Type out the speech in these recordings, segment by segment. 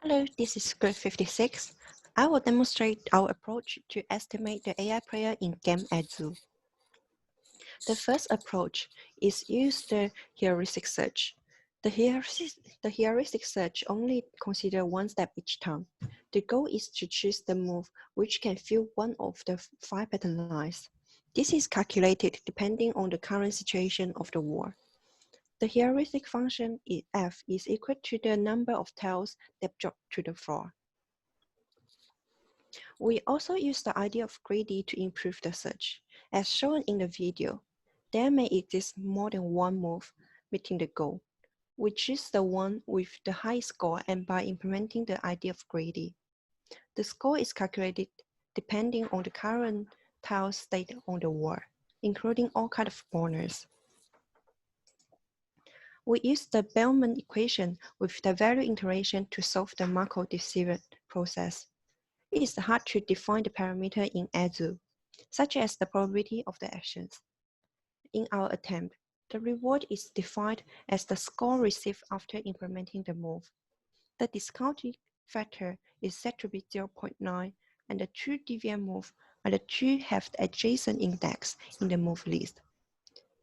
Hello, this is Group56. I will demonstrate our approach to estimate the AI player in game Azul. The first approach is use the heuristic search. The heuristic search only consider one step each time. The goal is to choose the move which can fill one of the 5 pattern lines. This is calculated depending on the current situation of the war. The heuristic function f is equal to the number of tiles that drop to the floor. We also use the idea of greedy to improve the search. As shown in the video, there may exist more than one move meeting the goal. We choose the one with the highest score and by implementing the idea of greedy. The score is calculated depending on the current tile state on the wall, including all kinds of corners. We use the Bellman equation with the value iteration to solve the Markov decision process. It is hard to define the parameter in Azul, such as the probability of the actions. In our attempt, the reward is defined as the score received after implementing the move. The discounting factor is set to be 0.9, and the two deviant moves are the two have the adjacent index in the move list.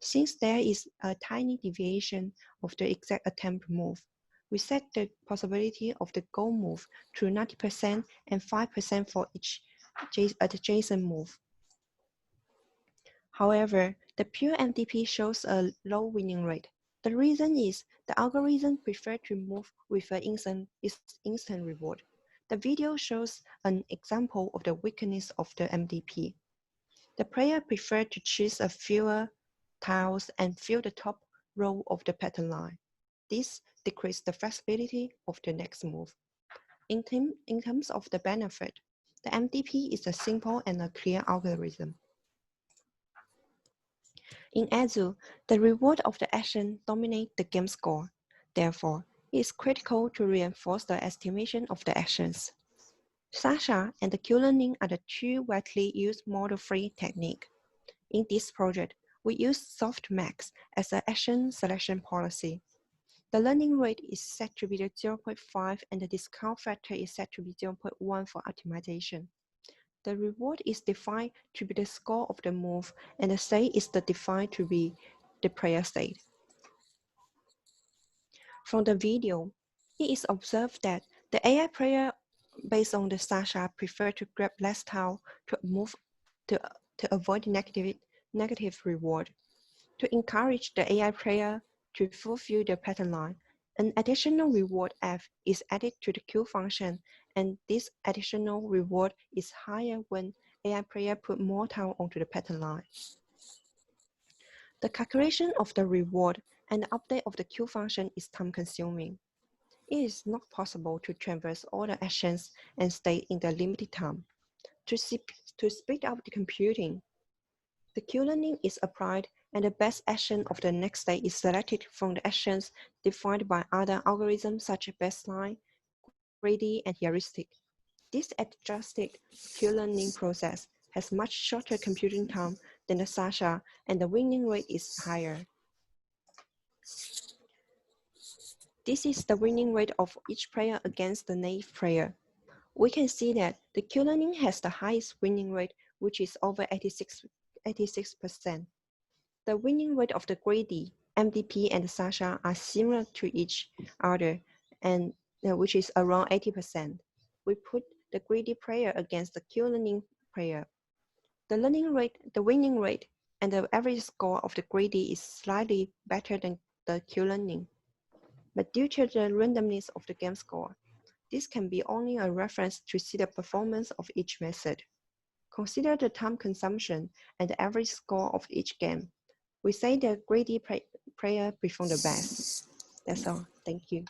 Since there is a tiny deviation of the exact attempt move, we set the possibility of the goal move to 90% and 5% for each adjacent move. However, the pure MDP shows a low winning rate. The reason is the algorithm prefers to move with an instant reward. The video shows an example of the weakness of the MDP. The player prefers to choose a fewer tiles and fill the top row of the pattern line. This decreases the flexibility of the next move. In terms of the benefit, the MDP is a simple and a clear algorithm. In Azul, the reward of the action dominates the game score. Therefore, it is critical to reinforce the estimation of the actions. Sasha and the Q-learning are the two widely used model-free techniques. In this project, we use softmax as an action selection policy. The learning rate is set to be 0.5 and the discount factor is set to be 0.1 for optimization. The reward is defined to be the score of the move and the state is defined to be the player state. From the video, it is observed that the AI player based on the Sasha prefer to grab less tile to move to avoid negative reward. To encourage the AI player to fulfill the pattern line, an additional reward F is added to the Q function, and this additional reward is higher when AI player put more tile onto the pattern line. The calculation of the reward and the update of the Q function is time-consuming. It is not possible to traverse all the actions and stay in the limited time. To speed up the computing, the Q-learning is applied and the best action of the next state is selected from the actions defined by other algorithms such as baseline, greedy, and heuristic. This adjusted Q-learning process has much shorter computing time than the Sasha, and the winning rate is higher. This is the winning rate of each player against the naive player. We can see that the Q-learning has the highest winning rate, which is over 86%. The winning rate of the greedy, MDP, and the Sasha are similar to each other, and which is around 80%. We put the greedy player against the Q-learning player. The winning rate, and the average score of the greedy is slightly better than the Q-learning. But due to the randomness of the game score, this can be only a reference to see the performance of each method. Consider the time consumption and the average score of each game. We say the greedy player performed the best. That's all. Thank you.